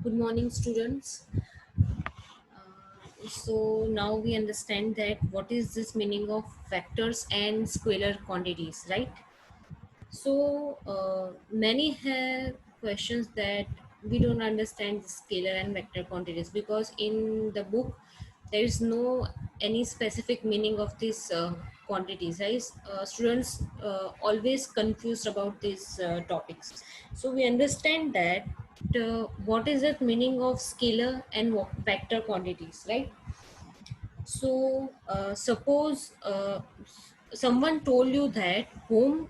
Good morning, students. So now we understand that what is this meaning of vectors and scalar quantities, right? So many have questions that we don't understand the scalar and vector quantities because in the book there is no any specific meaning of these quantities. Right? Students always confused about these topics. So we understand that what is the meaning of scalar and vector quantities, right? So, suppose someone told you that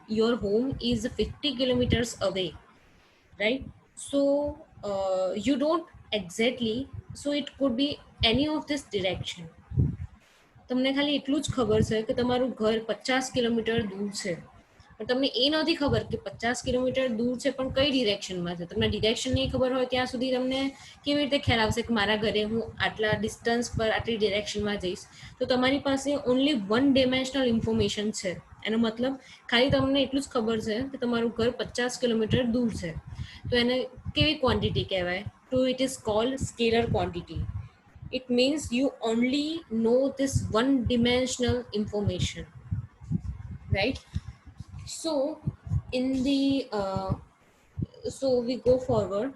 your home is 50 kilometers away, right? So, you don't exactly, so it could be any of this direction. તમને ખાલી એટલું જ ખબર છે કે તમારું ઘર 50 kilometre દૂર છે, પણ તમને એ નથી ખબર કે 50 કિલોમીટર દૂર છે પણ કઈ ડિરેક્શનમાં છે. તમને ડિરેક્શન નહીં ખબર હોય ત્યાં સુધી તમને કેવી રીતે ખ્યાલ આવશે કે મારા ઘરે હું આટલા ડિસ્ટન્સ પર આટલી ડિરેક્શનમાં જઈશ? તો તમારી પાસે ઓનલી વન ડિમેન્શનલ ઇન્ફોર્મેશન છે. એનો મતલબ ખાલી તમને એટલું જ ખબર છે કે તમારું ઘર 50 કિલોમીટર દૂર છે. તો એને કેવી ક્વોન્ટિટી કહેવાય? તો it is called scalar quantity. It means you only know this one dimensional information, right? So in the so we go forward.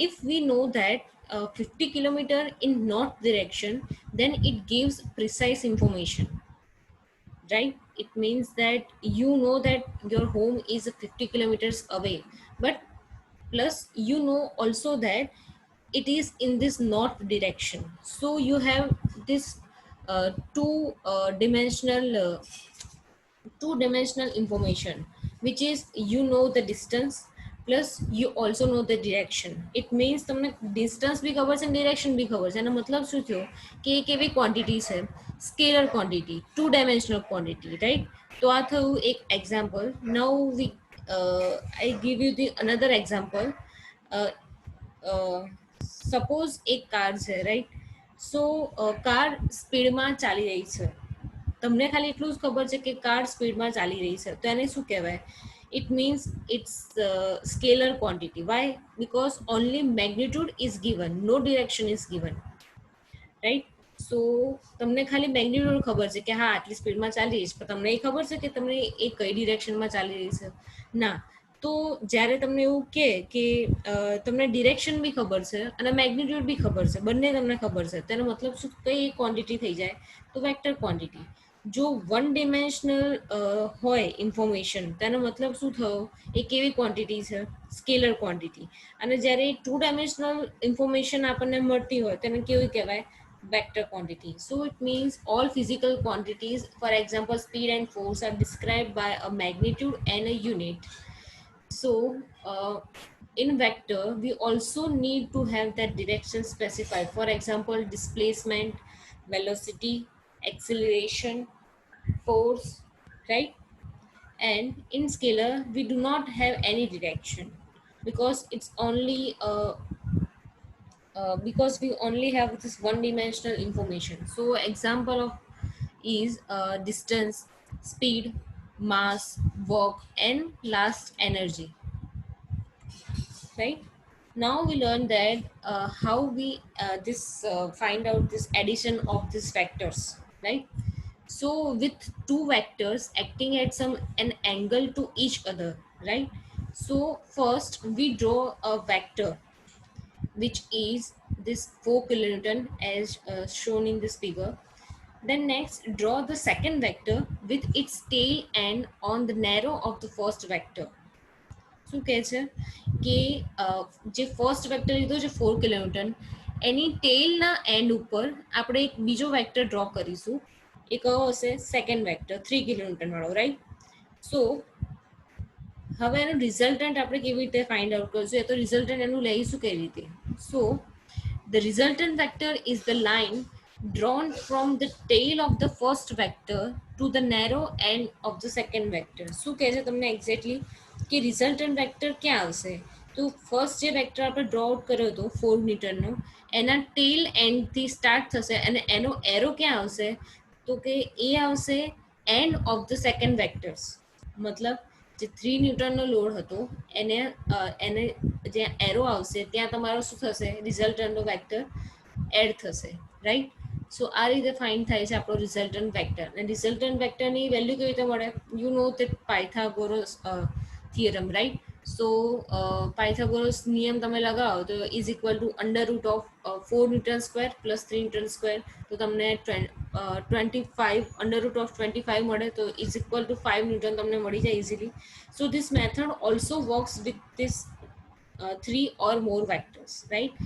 If we know that 50 kilometer in north direction, then it gives precise information, right? It means that you know that your home is 50 kilometers away, but plus you know also that it is in this north direction. So you have this two dimensional information, which is you know the distance plus you also know the direction. It means તમને distance બી ખબર છે અને direction બી ખબર છે. એનો મતલબ શું થયો કે એક એવી ક્વોન્ટિટી છે scalar quantity, two dimensional quantity, right? તો આ થયું એક example. Now we I give you the another example. Suppose એક કાર છે, રાઈટ? સો કાર સ્પીડમાં ચાલી રહી છે. તમને ખાલી એટલું જ ખબર છે કે કાર સ્પીડમાં ચાલી રહી છે, તો એને શું કહેવાય? It means it's scalar quantity. Why? Because only magnitude is given, no direction is given, right? So તમને ખાલી મેગ્નિટ્યુડ ખબર છે કે હા આટલી સ્પીડમાં ચાલી રહી છે, પણ તમને એ ખબર છે કે તમને એ કઈ ડિરેક્શનમાં ચાલી રહી છે? ના. તો જ્યારે તમને એવું કે તમને ડિરેક્શન બી ખબર છે અને મેગ્નિટ્યુડ બી ખબર છે, બંને તમને ખબર છે, તેનો મતલબ શું? કઈ ક્વોન્ટિટી થઈ જાય? તો વેક્ટર ક્વોન્ટિટી. જો વન ડિમેન્શનલ હોય ઇન્ફોર્મેશન, તેનો મતલબ શું થયો? એ કેવી ક્વોન્ટિટી છે? Scalar quantity. અને જ્યારે ટુ ડાયમેન્શનલ ઇન્ફોર્મેશન આપણને મળતી હોય તેને કેવી કહેવાય? Vector quantity. So it means all physical quantities, for example speed and force, are described by a magnitude and a unit. So in vector we also need to have that direction specified. For example, displacement, velocity, acceleration, force, right? And in scalar we do not have any direction because it's only because we only have this one dimensional information. So example of is distance, speed, mass, work, and last energy, right? Now we learn that how we this find out this addition of these vectors, right? So with two vectors acting at some an angle to each other, right? So first we draw a vector which is this 4 kilonewton as shown in this figure. Then next draw the second vector with its tail end on the narrow of the first vector. શું કહે છે કે જે first vector લીધો છે 4 kilonewton, any ટેલના and ઉપર આપણે એક બીજો વેક્ટર ડ્રો કરીશું. એ કયો હશે? સેકન્ડ વેક્ટર 3 કિલોન્યુટન વાળો, રાઈટ? સો હવે એનું રિઝલ્ટન્ટ આપણે કેવી રીતે ફાઇન્ડ આઉટ કરશું? એ તો રિઝલ્ટન્ટ એનું લઈશું કેવી રીતે? સો the resultant vector is the line drawn from the tail of the first vector to the narrow end of the second vector. શું કહે છે તમને એક્ઝેક્ટલી કે રિઝલ્ટન્ટ વેક્ટર ક્યાં આવશે? તો ફર્સ્ટ જે વેક્ટર આપણે ડ્રો આઉટ કર્યો હતો 4 મીટરનો, એના ટેલ એન્ડથી સ્ટાર્ટ થશે અને એનો એરો ક્યાં આવશે? તો કે એ આવશે end of the second vectors. મતલબ જે 3 ન્યૂટનનો લોડ હતો એને એને જ્યાં એરો આવશે ત્યાં તમારો શું થશે, રિઝલ્ટન્ટનો વેક્ટર એડ થશે, રાઈટ. સો આ રીતે ફાઇન્ડ થાય છે આપણો રિઝલ્ટન્ટ વેક્ટર. અને રિઝલ્ટન્ટ વેક્ટરની વેલ્યુ કેવી રીતે મળે? યુ નો તે પાયથાગોરસ થિયરમ, રાઈટ. સો પાયથાગોરસ નિયમ તમે લગાવો તો is equal to under root of 4 newton square plus 3 newton square, તો તમને 25 અંડર રૂટ ઓફ 25 મળે, તો ઇઝ ઇક્વલ ટુ 5 ન્યૂટન તમને મળી જાય easily. So this method also works with this 3 or more vectors, right.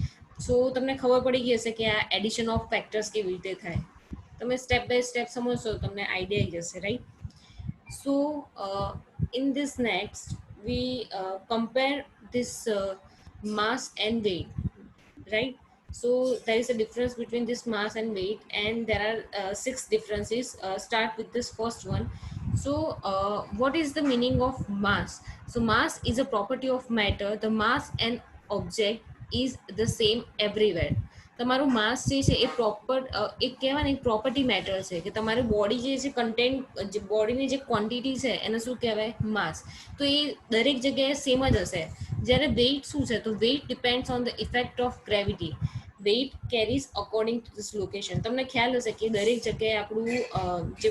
So તમને ખબર પડી ગઈ હશે કે આ એડિશન ઓફ ફેક્ટર્સ કેવી રીતે થાય. તમે સ્ટેપ બાય સ્ટેપ સમજશો તમને આઈડિયા આવી જશે, right. So, in this next, we compare this mass and weight, right? So, there is a difference between this mass and weight, and there are 6 differences. Start with this first one. So, what is the meaning of mass? So, mass is a property of matter. The mass and object is the same everywhere. તમારું માસ જે છે એ proper એક કહેવાય ને એક property matter છે કે તમારી બોડી જે છે કન્ટેન્ટ, જે બોડીની જે ક્વોન્ટિટી છે એને શું કહેવાય? માસ. તો એ દરેક જગ્યાએ સેમ જ હશે. જ્યારે વેઇટ શું છે? તો weight depends on the effect of gravity. Weight carries according to this location. તમને ખ્યાલ હશે કે દરેક જગ્યાએ આપણું જે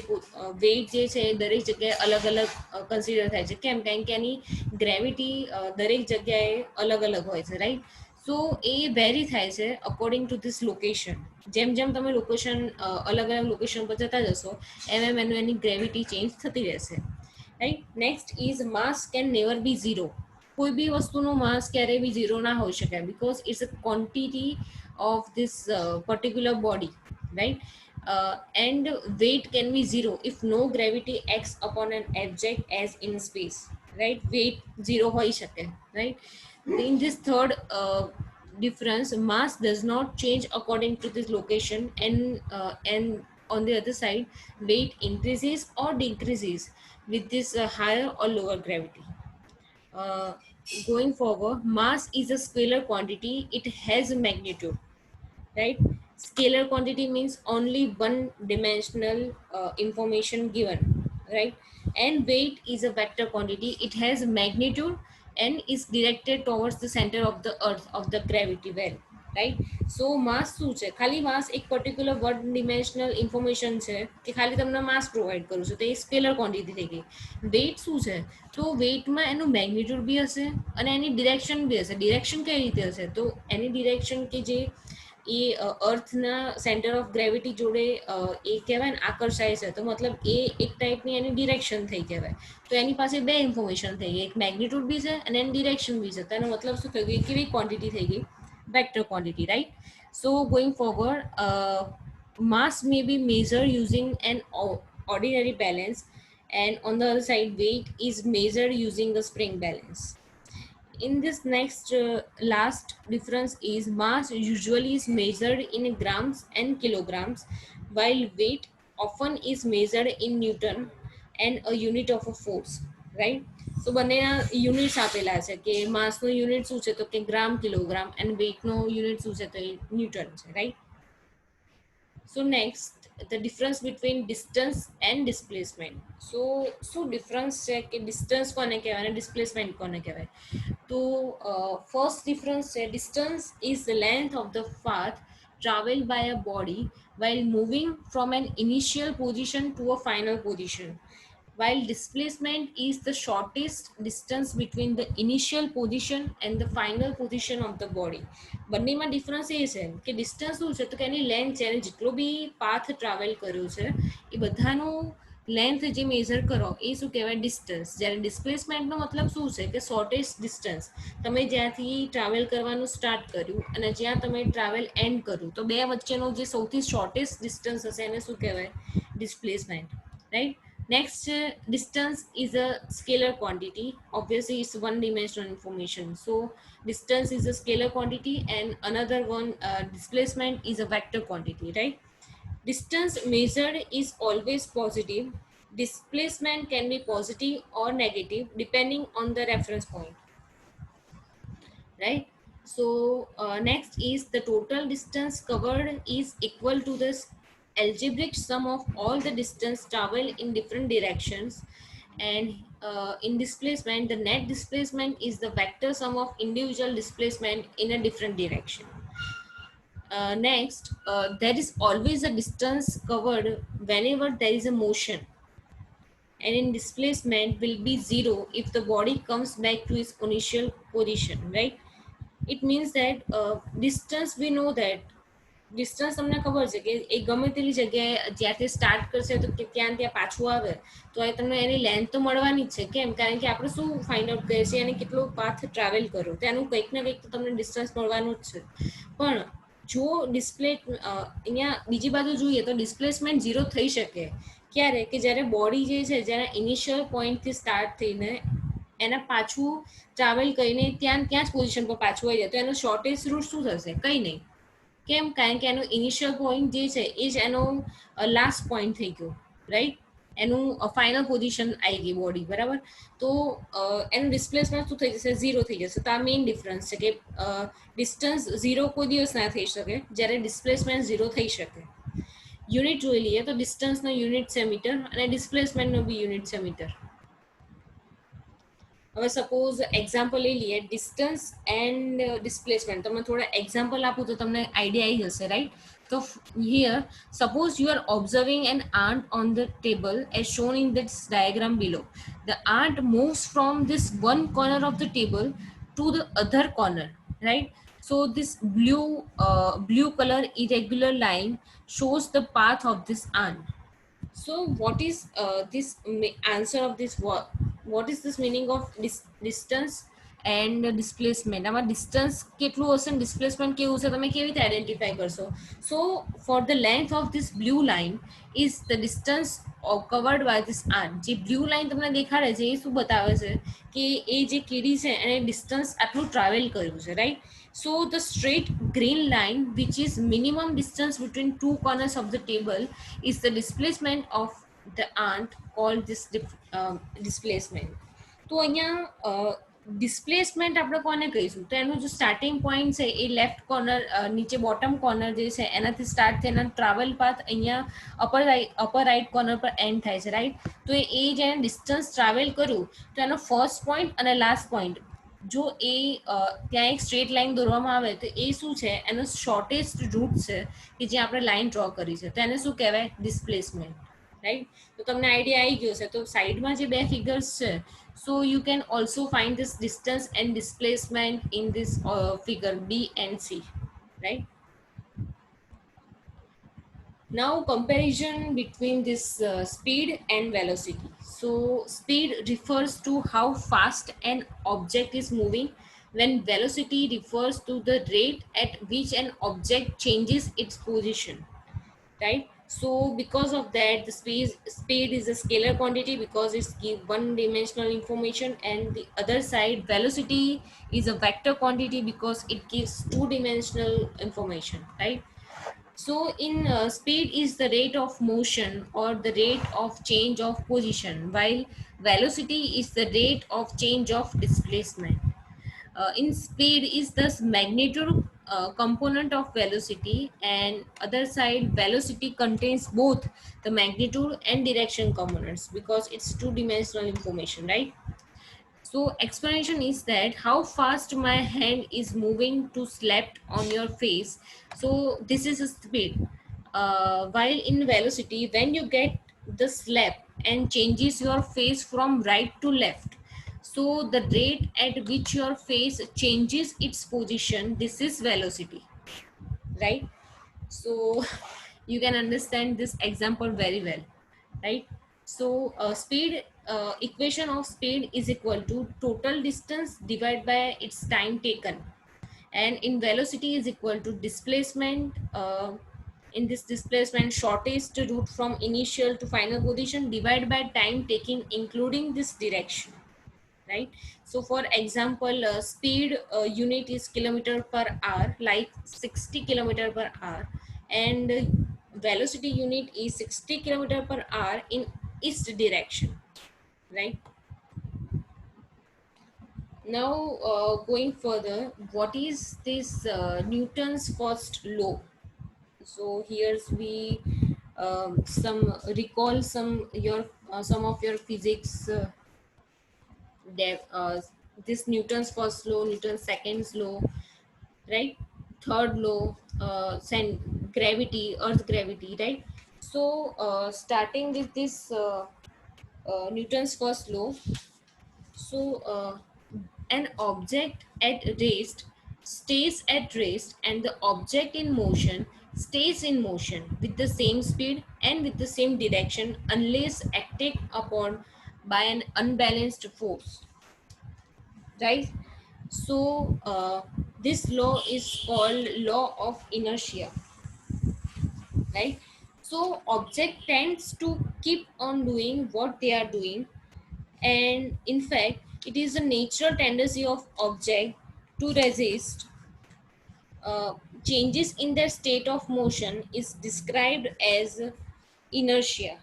વેઇટ જે છે એ દરેક જગ્યાએ અલગ અલગ કન્સિડર થાય છે. કેમ? કારણ કે એની ગ્રેવિટી દરેક જગ્યાએ અલગ અલગ હોય છે, રાઈટ. સો એ વેરી થાય છે અકોર્ડિંગ ટુ ધીસ લોકેશન. જેમ જેમ તમે લોકેશન અલગ અલગ લોકેશન પર જતા જશો એમ એમ એની ગ્રેવિટી ચેન્જ થતી રહેશે, right. Next is mass can never be zero. કોઈ બી વસ્તુનો માસ ક્યારેય બી ઝીરો ના હોઈ શકે, because it's a quantity of this particular body, right. And weight can be zero if no gravity acts upon an object as in space, right. Weight zero હોઈ શકે, right. In this third difference, mass does not change according to this location, and on the other side, weight increases or decreases with this higher or lower gravity. uh, Going forward, mass is a scalar quantity. It has a magnitude, right. Scalar quantity means only one dimensional information given, right. And weight is a vector quantity. It has magnitude and is directed towards the center of the earth of the gravity well, right. So mass શું છે? ખાલી mass એક particular one dimensional information છે કે ખાલી તમને mass provide કરું છું, તો એ scalar quantity થઈ ગઈ. weight શું છે? તો વેઇટમાં એનું મેગ્નિટ્યુડ બી હશે અને એની ડિરેક્શન બી હશે. ડિરેક્શન કઈ રીતે હશે? તો એની ડિરેક્શન કે જે એ અર્થના સેન્ટર ઓફ ગ્રેવિટી જોડે એ કહેવાય ને આકર્ષાય છે, તો મતલબ એ એક ટાઈપની એની ડિરેક્શન થઈ કહેવાય. તો એની પાસે બે ઇન્ફોર્મેશન થઈ ગઈ, એક મેગ્નિટ્યુડ બી છે અને એની ડિરેક્શન બી છે. તો એનો મતલબ શું થઈ ગયું? કેવી ક્વોન્ટિટી થઈ ગઈ? Vector quantity, right. So going forward, mass may be measured using an ordinary balance, and on the other side, weight is measured using a spring balance. In this next last difference is mass usually is measured in grams and kilograms, while weight often is measured in newton and a unit of a force, right. So બંનેના units આપેલા છે કે માસનો unit શું છે તો કે ગ્રામ kilogram, and વેઇટનો unit શું છે તો એ ન્યૂટન છે, right. So next, the difference between distance and displacement. So શું difference છે કે distance કોને કહેવાય અને displacement કોને કહેવાય? તો first difference છે, distance is the length of the path traveled by a body while moving from an initial position to a final position, while displacement is the shortest distance between the initial position and the final position of the body. બંનેમાં difference એ છે કે distance શું છે તો કે એની length છે, જેટલો બી path travel કર્યો છે એ બધાનું લેન્થ જે મેઝર કરો એ શું કહેવાય? ડિસ્ટન્સ. જ્યારે ડિસ્પ્લેસમેન્ટનો મતલબ શું છે કે શોર્ટેસ્ટ ડિસ્ટન્સ, તમે જ્યાંથી ટ્રાવેલ કરવાનું સ્ટાર્ટ કર્યું અને જ્યાં તમે ટ્રાવેલ એન્ડ કર્યું, તો બે વચ્ચેનો જે સૌથી શોર્ટેસ્ટ ડિસ્ટન્સ હશે એને શું કહેવાય? Displacement, right. Next, distance is a scalar quantity. Obviously, it's one dimensional information. So, distance is a scalar quantity, and another one, displacement, is a vector quantity, right? Distance measured is always positive. Displacement can be positive or negative depending on the reference point, right. So next is the total distance covered is equal to this algebraic sum of all the distance traveled in different directions, and in displacement, the net displacement is the vector sum of individual displacement in a different direction. Next, there is always a distance covered whenever there is a motion, and in displacement will be zero if the body comes back to its initial position, right? It means that distance, we know that distance તમને ખબર છે કે એ ગમે તેવી જગ્યાએ જ્યાંથી start કરશે તો ત્યાં ત્યાં પાછું આવે તો એ તમને એની લેન્થ તો મળવાની જ છે. કેમ? કારણ કે આપણે શું ફાઇન્ડ આઉટ કરીએ છીએ એને કેટલો પાથ ટ્રાવેલ કર્યો, તેનું કંઈક ને કંઈક તો તમને ડિસ્ટન્સ મળવાનું જ છે. પણ જો અહીંયા બીજી બાજુ જોઈએ તો ડિસ્પ્લેસમેન્ટ ઝીરો થઈ શકે ક્યારે? કે જ્યારે બોડી જે છે, જ્યારે ઇનિશિયલ પોઈન્ટથી સ્ટાર્ટ થઈને એના પાછું ટ્રાવેલ કરીને ત્યાં ત્યાં જ પોઝિશન પર પાછું આવી જાય તો એનો શોર્ટેસ્ટ રૂટ શું થશે? કંઈ નહીં. કેમ? કારણ કે એનો ઇનિશિયલ પોઈન્ટ જે છે એ જ એનો લાસ્ટ પોઈન્ટ થઈ ગયો, રાઈટ? એનું ફાઇનલ પોઝિશન આવી ગઈ બોડી, બરાબર? તો એનું ડિસ્પ્લેસમેન્ટ શું થઈ જશે? ઝીરો થઈ જશે. તો આ મેઇન ડિફરન્સ છે કે ડિસ્ટન્સ ઝીરો કોઈ દિવસ ના થઈ શકે, જ્યારે ડિસ્પ્લેસમેન્ટ ઝીરો થઈ શકે. યુનિટ જોઈ લઈએ તો ડિસ્ટન્સનો યુનિટ છે મીટર અને ડિસ્પ્લેસમેન્ટનો બી યુનિટ છે મીટર. હવે સપોઝ એક્ઝામ્પલ લઈ લઈએ, ડિસ્ટન્સ એન્ડ ડિસ્પ્લેસમેન્ટ. તમે થોડા એક્ઝામ્પલ આપું તો તમને આઈડિયા આવી જશે, રાઈટ? તો here suppose you are observing an ant on the table as shown in this diagram below. The ant moves from this one corner of the table to the other corner, right? So this blue color irregular line shows the path of this ant. So, what is this answer of this? What is this meaning of distance and displacement? આમાં distance કેટલું હશે અને displacement કેવું છે તમે કેવી રીતે identify કરશો? So, for the length of this blue line is the distance covered by this ant. જે blue line તમને દેખાડે છે એ શું બતાવે છે કે એ જે કીડી છે એને distance આટલું ટ્રાવેલ કર્યું છે, right? So the straight green line, which is minimum distance between two corners of the table, is the displacement of the ant, called this displacement. તો અહીંયા ડિસ્પ્લેસમેન્ટ આપણે કોને કહીશું? તો એનું જે સ્ટાર્ટિંગ પોઈન્ટ છે એ લેફ્ટ કોર્નર, નીચે બોટમ કોર્નર જે છે એનાથી સ્ટાર્ટ થઈને ટ્રાવેલ પાથ અહીંયા અપર રાઈટ કોર્નર પર એન્ડ થાય છે, રાઈટ? તો એ જેને ડિસ્ટન્સ ટ્રાવેલ કર્યું તો એનો ફર્સ્ટ પોઈન્ટ અને લાસ્ટ પોઈન્ટ જો એ ત્યાં એક સ્ટ્રેટ લાઈન દોરવામાં આવે તો એ શું છે? એનો શોર્ટેસ્ટ રૂટ છે કે જે આપણે લાઈન ડ્રો કરી છે, તો એને શું કહેવાય? Displacement, right? તો તમને આઈડિયા આવી ગયો છે. તો સાઈડમાં જે બે ફિગર્સ છે, so you can also find this distance and displacement in this figure B and C, right? Now comparison between this speed and velocity. So speed refers to how fast an object is moving, when velocity refers to the rate at which an object changes its position, right? So because of that, the speed is a scalar quantity because it's give one dimensional information, and the other side velocity is a vector quantity because it gives two dimensional information, right? So, in speed is the rate of motion or the rate of change of position, while velocity is the rate of change of displacement. In speed is the magnitude component of velocity, and other side velocity contains both the magnitude and direction components because it's two-dimensional information, right? So explanation is that how fast my hand is moving to slap on your face. So this is a speed. While in velocity, when you get the slap and changes your face from right to left, so the rate at which your face changes its position, this is velocity, right? So you can understand this example very well, right? So speed equation of speed is equal to total distance divided by its time taken, and in velocity is equal to displacement, in this displacement shortest route from initial to final position divided by time taken including this direction, right? So for example, speed unit is kilometer per hour, like 60 kilometer per hour, and velocity unit is 60 kilometer per hour in east direction, right? Now going further, what is this Newton's first law? So here's we some recall some of your physics this Newton's first law, Newton's second law, right? Third law, gravity, Earth gravity, right? So, starting with this Newton's first law, so an object at rest stays at rest, and the object in motion stays in motion with the same speed and with the same direction unless acted upon by an unbalanced force, right? So this law is called law of inertia, right? So object tends to keep on doing what they are doing, and in fact it is a natural tendency of object to resist uh, changes in their state of motion is described as inertia,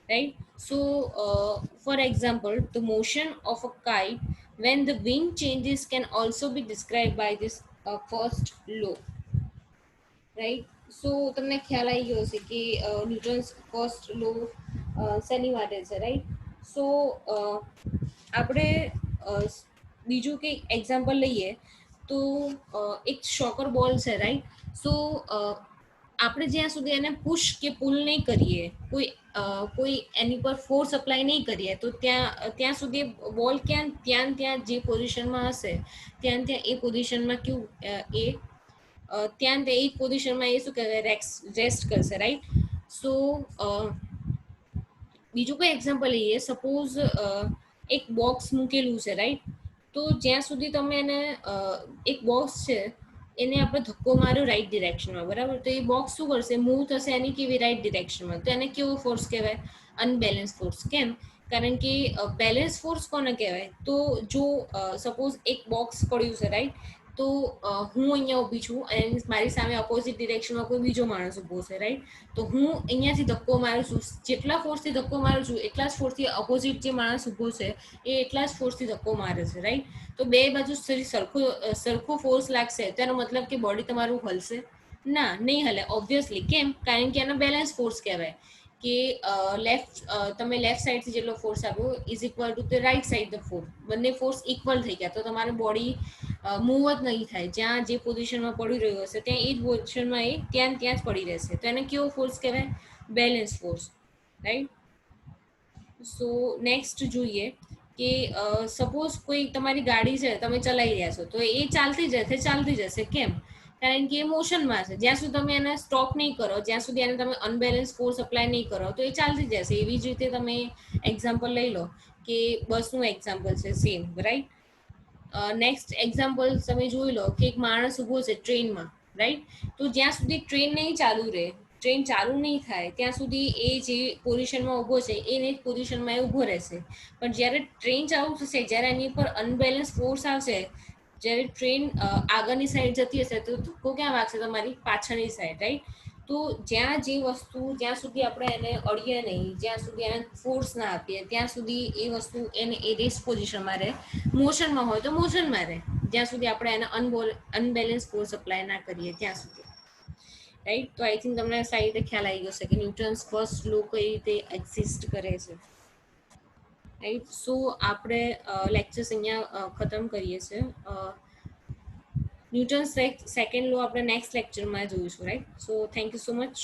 right? So for example, the motion of a kite when the wind changes can also be described by this first law, right. So તમને ખ્યાલ આવી ગયો હશે કે Newton's first લો શેની માટે છે, right. સો આપણે અ, બીજું કંઈક એક્ઝામ્પલ લઈએ તો એક શોકર બોલ છે, રાઈટ. સો આપણે જ્યાં સુધી એને પુશ કે પુલ નહીં કરીએ, કોઈ એની પર ફોર્સ અપ્લાય નહીં કરીએ, તો ત્યાં સુધી બોલ ત્યાં જે પોઝિશનમાં હશે ત્યાં એ પોઝિશનમાં કેવું ત્યાં તે એક પોઝિશનમાં એ શું કહેવાય રેસ્ટ કરશે, રાઈટ. સો બીજું કોઈ એક્ઝામ્પલ લઈએ. સપોઝ એક બોક્સ મૂકેલું છે, રાઈટ. તો જ્યાં સુધી તમે એને એક બોક્સ છે એને આપણે ધક્કો માર્યો રાઈટ ડિરેક્શનમાં, બરાબર, તો એ બોક્સ શું કરશે, મૂવ થશે એની કેવી રાઈટ ડિરેક્શનમાં, તો એને કેવો ફોર્સ કહેવાય, અનબેલેન્સ ફોર્સ. કેમ? કારણ કે બેલેન્સ ફોર્સ કોને કહેવાય, તો જો સપોઝ એક બોક્સ પડ્યું છે, રાઈટ. તો હું અહીંયા ઊભી છું અને મારી સામે ઓપોઝિટ ડિરેક્શનમાં કોઈ બીજો માણસ ઊભો છે, રાઈટ. તો હું અહીંયાથી ધક્કો મારું છું, જેટલા ફોર્સથી ધક્કો મારું છું એટલા જ ફોર્સથી અપોઝિટ જે માણસ ઊભો છે એ એટલા જ ફોર્સથી ધક્કો મારે છે, રાઈટ. તો બે બાજુ સરખો ફોર્સ લાગશે તો એનો મતલબ કે બોડી તમારું હલશે? ના, નહીં હલે, ઓબ્વિયસલી. કેમ? કારણ કે એનો બેલેન્સ ફોર્સ કહેવાય કે તમે લેફ્ટ સાઈડથી જેટલો ફોર્સ આપ્યો is equal to the right side the force, બંને ફોર્સ ઇક્વલ થઈ ગયા, તો તમારી બોડી મૂવ જ નહીં થાય. જ્યાં જે પોઝિશનમાં પડી રહ્યો હશે ત્યાં એ જ પોઝિશનમાં એ ત્યાં જ પડી રહેશે, તો એને કેવો ફોર્સ કહેવાય? Balance force, right. So next જોઈએ કે સપોઝ કોઈ તમારી ગાડી છે, તમે ચલાવી રહ્યા છો, તો એ ચાલતી જશે. કેમ? કારણ કે એ મોશનમાં છે. જ્યાં સુધી તમે એને સ્ટોપ નહીં કરો, જ્યાં સુધી એને તમે અનબેલેન્સ ફોર્સ અપ્લાય નહીં કરો, તો એ ચાલતી જશે. એવી જ રીતે તમે એક્ઝામ્પલ લઈ લો કે બસનું એક્ઝામ્પલ છે, સેમ, રાઈટ. નેક્સ્ટ એક્ઝામ્પલ તમે જોઈ લો કે એક માણસ ઊભો છે ટ્રેનમાં, રાઈટ. તો જ્યાં સુધી ટ્રેન નહીં ચાલુ રહે, ટ્રેન ચાલુ નહીં થાય ત્યાં સુધી એ જે પોઝિશનમાં ઊભો છે એને જ પોઝિશનમાં એ ઊભો રહેશે. પણ જ્યારે ટ્રેન ચાલુ થશે, જ્યારે એની પર અનબેલેન્સ ફોર્સ આવશે, જ્યારે ટ્રેન આગળની સાઈડ જતી હશે તો ધક્કો ક્યાં વાગશે? તમારી પાછળની સાઈડ, રાઈટ. તો જ્યાં સુધી આપણે એને અડીએ નહીં, જ્યાં સુધી એને ફોર્સ ના આપીએ, ત્યાં સુધી એ વસ્તુ એ રેસ્ટ પોઝિશનમાં રહે. મોશનમાં હોય તો મોશનમાં રહે, જ્યાં સુધી આપણે એને અનબેલેન્સ ફોર્સ અપ્લાય ના કરીએ ત્યાં સુધી, રાઈટ. તો આઈ થિંક તમને સારી રીતે ખ્યાલ આવી ગયો છે કે ન્યૂટન્સ ફર્સ્ટ લો કઈ રીતે એક્ઝિસ્ટ કરે છે, રાઈટ. સો આપણે લેક્ચર્સ અહીંયા ખતમ કરીએ છીએ. ન્યૂટન્સ સેકન્ડ લો આપણે નેક્સ્ટ લેક્ચરમાં જોઈશું, right. So thank you so much.